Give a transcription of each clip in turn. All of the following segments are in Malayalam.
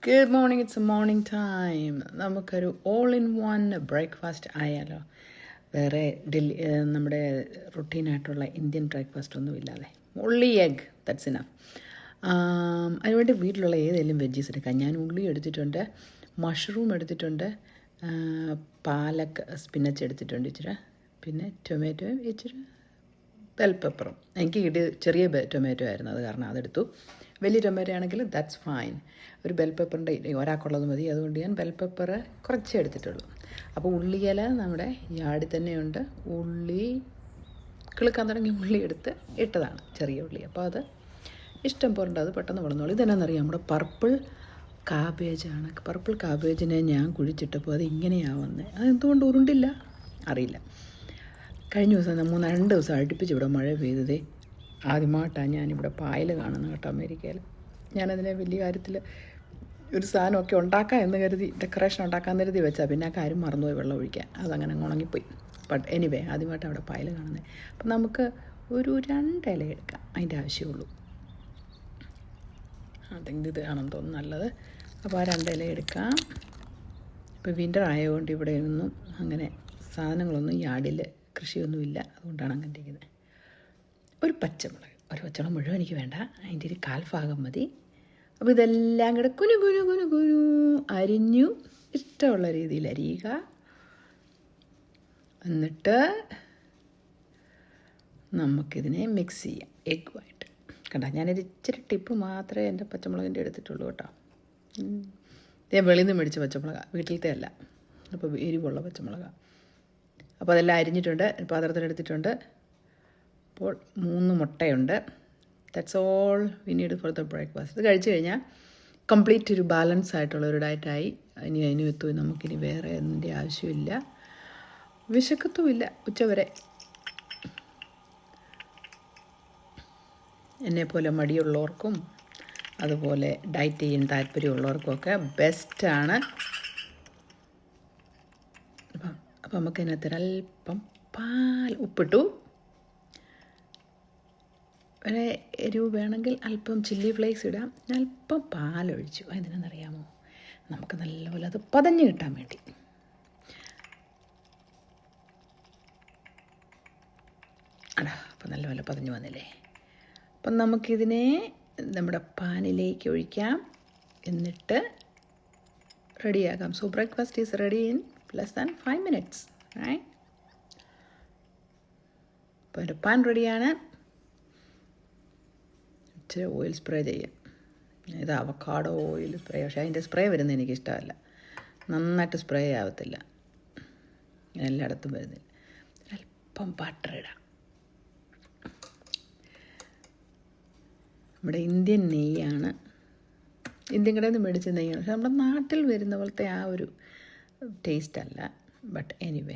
Good morning, it's morning time. നമുക്കൊരു ഓൾ ഇൻ വൺ ബ്രേക്ക്ഫാസ്റ്റ് ആയാലോ? വേറെ നമ്മുടെ റുട്ടീനായിട്ടുള്ള ഇന്ത്യൻ ബ്രേക്ക്ഫാസ്റ്റ് ഒന്നും ഇല്ലാതെ ഉള്ളി എഗ്, ദാറ്റ്സ് ഇനഫ്. അതിനുവേണ്ടി വീട്ടിലുള്ള ഏതെങ്കിലും വെജീസ് എടുക്കാം. ഞാൻ ഉള്ളി എടുത്തിട്ടുണ്ട്, മഷ്റൂം എടുത്തിട്ടുണ്ട്, പാലക്ക് സ്പിനച്ച് എടുത്തിട്ടുണ്ട് ഇച്ചിരി, പിന്നെ ടൊമാറ്റോയും ഇച്ചിരി ബെൽ പെപ്പറും. എനിക്ക് കിട്ടിയ ചെറിയ ടൊമാറ്റോ ആയിരുന്നു, അത് കാരണം അതെടുത്തു. വലിയ ടൊമാറ്റോ ആണെങ്കിൽ ദാറ്റ്സ് ഫൈൻ. ഒരു ബെൽ പെപ്പറിൻ്റെ ഒരാൾക്കുള്ളത് മതി, അതുകൊണ്ട് ഞാൻ ബെൽ പെപ്പർ കുറച്ചേ എടുത്തിട്ടുള്ളൂ. അപ്പോൾ ഉള്ളിയില നമ്മുടെ യാർഡിൽ തന്നെയുണ്ട്. ഉള്ളി കിളുക്കാൻ തുടങ്ങി ഉള്ളി എടുത്ത് ഇട്ടതാണ്, ചെറിയ ഉള്ളി. അപ്പോൾ അത് ഇഷ്ടം പോലെ അത് പെട്ടെന്ന് വളർന്നോളൂ. ഇതെന്നാണെന്നറിയാം, നമ്മുടെ പർപ്പിൾ കാബേജാണ്. പർപ്പിൾ കാബേജിനെ ഞാൻ കുഴിച്ചിട്ടപ്പോൾ അത് ഇങ്ങനെയാവുന്നത്. അതെന്തുകൊണ്ട് ഉരുണ്ടില്ല അറിയില്ല. കഴിഞ്ഞ ദിവസം 2 ദിവസം അടുപ്പിച്ച് ഇവിടെ മഴ പെയ്തതേ. ആദ്യമായിട്ടാണ് ഞാനിവിടെ പായൽ കാണുന്നത് കേട്ടോ, അമേരിക്കയിൽ. ഞാനതിനെ വലിയ കാര്യത്തിൽ ഒരു സാധനമൊക്കെ ഉണ്ടാക്കാം എന്ന് കരുതി, ഡെക്കറേഷൻ ഉണ്ടാക്കാൻ കരുതി വെച്ചാൽ പിന്നെ ആ കാര്യം മറന്നുപോയി വെള്ളം ഒഴിക്കാൻ. അതങ്ങനെ ഉണങ്ങിപ്പോയി. ബട്ട് എനിവേ ആദ്യമായിട്ടാണ് അവിടെ പായൽ കാണുന്നത്. അപ്പം നമുക്ക് ഒരു 2 ഇല എടുക്കാം, അതിൻ്റെ ആവശ്യമുള്ളൂ. അതെങ്കിൽ ഇത് ആണെന്ന് തോന്നുന്നു നല്ലത്. അപ്പോൾ ആ 2 ഇല എടുക്കാം. ഇപ്പോൾ വിൻ്റർ ആയതുകൊണ്ട് ഇവിടെ ഒന്നും അങ്ങനെ സാധനങ്ങളൊന്നും യാർഡിൽ കൃഷിയൊന്നുമില്ല, അതുകൊണ്ടാണ് അങ്ങനെ ഇരിക്കുന്നത്. ഒരു പച്ചമുളക് മുഴുവൻ എനിക്ക് വേണ്ട, അതിൻ്റെ ഒരു 1/4 ഭാഗം മതി. അപ്പോൾ ഇതെല്ലാം കൂടെ കുനു കുനു കുനു കുനു അരിഞ്ഞു ഇഷ്ടമുള്ള രീതിയിൽ അരിയുക. എന്നിട്ട് നമുക്കിതിനെ മിക്സ് ചെയ്യാം എഗ്ഗുമായിട്ട്. കണ്ടോ, ഞാനൊരു ഇച്ചിരി ടിപ്പ് മാത്രമേ എൻ്റെ പച്ചമുളകിൻ്റെ എടുത്തിട്ടുള്ളൂ കേട്ടോ. ഞാൻ വെളിയിൽ നിന്ന് മേടിച്ച പച്ചമുളക്, വീട്ടിലത്തെ അല്ല. അപ്പോൾ എരിവുള്ള പച്ചമുളക്. അപ്പോൾ അതെല്ലാം അരിഞ്ഞിട്ടുണ്ട്, പാത്രത്തിലെടുത്തിട്ടുണ്ട്. അപ്പോൾ 3 മുട്ടയുണ്ട്. That's all we need for the breakfast. ഇത് കഴിച്ചു കഴിഞ്ഞാൽ കംപ്ലീറ്റ് ഒരു ബാലൻസ് ആയിട്ടുള്ള ഒരു ഡയറ്റായി. അതിന് എത്തും. നമുക്കിനി വേറെ ഒന്നിൻ്റെ ആവശ്യമില്ല, വിശക്കത്തുമില്ല ഉച്ചവരെ. എന്നെപ്പോലെ മടിയുള്ളവർക്കും അതുപോലെ ഡയറ്റ് ചെയ്യാൻ താല്പര്യമുള്ളവർക്കുമൊക്കെ ബെസ്റ്റാണ്. അപ്പം നമുക്ക് അതിനകത്ത് അല്പം ഉപ്പിട്ടു. ഒരു എരിവ് വേണമെങ്കിൽ അല്പം ചില്ലി ഫ്ലേക്സ് ഇടാം. അല്പം പാലൊഴിച്ചു. അതിനെന്നറിയാമോ, നമുക്ക് നല്ലപോലെ അത് പതഞ്ഞ് കിട്ടാൻ വേണ്ടി. അപ്പം നല്ലപോലെ പതഞ്ഞ് വന്നില്ലേ. അപ്പം നമുക്കിതിനെ നമ്മുടെ പാനിലേക്ക് ഒഴിക്കാം, എന്നിട്ട് റെഡിയാക്കാം. So breakfast is ready in less than 5 minutes, right? അപ്പോൾ എൻ്റെ പാൻ റെഡിയാണ്. ഇച്ചിരി ഓയിൽ സ്പ്രേ ചെയ്യാം. ഇത് അവക്കാഡോ ഓയിൽ സ്പ്രേ, പക്ഷേ അതിൻ്റെ സ്പ്രേ വരുന്നത് എനിക്കിഷ്ടമല്ല. നന്നായിട്ട് സ്പ്രേ ആവത്തില്ല, എല്ലായിടത്തും വരുന്നില്ല. അല്പം ബട്ടർ ഇടാം. നമ്മുടെ ഇന്ത്യൻ നെയ്യാണ്, ഇന്ത്യൻ കടയിൽ നിന്ന് മേടിച്ച നെയ്യാണ്. പക്ഷെ നമ്മുടെ നാട്ടിൽ വരുന്ന പോലത്തെ ആ ഒരു ടേസ്റ്റ് അല്ല. ബട്ട് എനിവേ,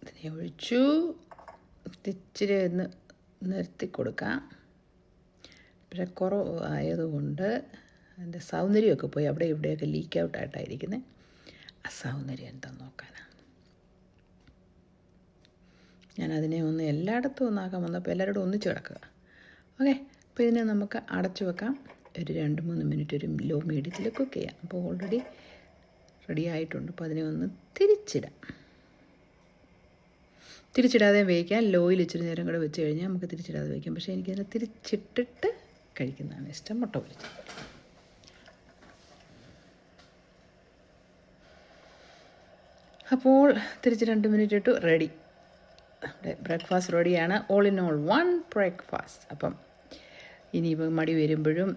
ഇതിനെ ഒഴിച്ചു. ഇച്ചിരി ഒന്ന് നിർത്തി കൊടുക്കാം. പക്ഷെ കുറവ് ആയതുകൊണ്ട് അതിൻ്റെ സൗന്ദര്യമൊക്കെ പോയി അവിടെ ഇവിടെയൊക്കെ ലീക്ക് ഔട്ടായിട്ടായിരിക്കുന്നത്. ആ സൗന്ദര്യം എന്താണെന്ന് നോക്കാനാണ് ഞാനതിനെ ഒന്ന് എല്ലായിടത്തും ഒന്നാക്കാൻ വന്നപ്പോൾ എല്ലാവരോടും ഒന്നിച്ച് കിടക്കുക. ഓക്കെ, അപ്പോൾ ഇതിനെ നമുക്ക് അടച്ചു വെക്കാം. ഒരു 2-3 മിനിറ്റ് ഒരു ലോ മീഡിയത്തിൽ കുക്ക് ചെയ്യാം. അപ്പോൾ ഓൾറെഡി റെഡി ആയിട്ടുണ്ട്. അപ്പോൾ അതിനെ ഒന്ന് തിരിച്ചിടാതെ വേവിക്കാം. ലോയിൽ ഇച്ചിരി നേരം കൂടെ വെച്ച് കഴിഞ്ഞാൽ നമുക്ക് തിരിച്ചിടാതെ വയ്ക്കാം. പക്ഷേ എനിക്കതിനെ തിരിച്ചിട്ടിട്ട് കഴിക്കുന്നതാണ് ഇഷ്ടം, മുട്ട പൊരിച്ച്. അപ്പോൾ തിരിച്ച് 2 മിനിറ്റ് ഇട്ടു. റെഡി, നമ്മുടെ ബ്രേക്ക്ഫാസ്റ്റ് റെഡിയാണ്. All in all 1 breakfast. അപ്പം ഇനിയിപ്പോൾ മടി വരുമ്പോഴും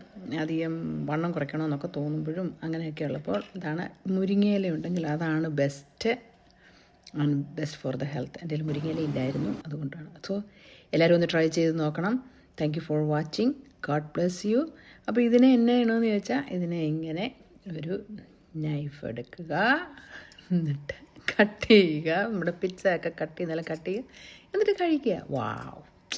അധികം വണ്ണം കുറയ്ക്കണമെന്നൊക്കെ തോന്നുമ്പോഴും അങ്ങനെയൊക്കെ ഉള്ളപ്പോൾ ഇതാണ്. മുരിങ്ങയില ഉണ്ടെങ്കിൽ അതാണ് ബെസ്റ്റ് ഫോർ ദ ഹെൽത്ത്. എൻ്റെ കയ്യിൽ മുരിങ്ങയില ഇല്ലായിരുന്നു, അതുകൊണ്ടാണ്. സോ എല്ലാവരും ഒന്ന് ട്രൈ ചെയ്ത് നോക്കണം. Thank you for watching. God bless you. അപ്പോൾ ഇതിനെ എന്നാ ചെയ്യണമെന്ന് ചോദിച്ചാൽ, ഇതിനെ ഇങ്ങനെ ഒരു നൈഫ് എടുക്കുക, എന്നിട്ട് കട്ട് ചെയ്യുക. നമ്മുടെ പിസ്സ ഒക്കെ കട്ട് ചെയ്യുന്നതെല്ലാം കട്ട് ചെയ്യുക, എന്നിട്ട് കഴിക്കുക. വാവ്.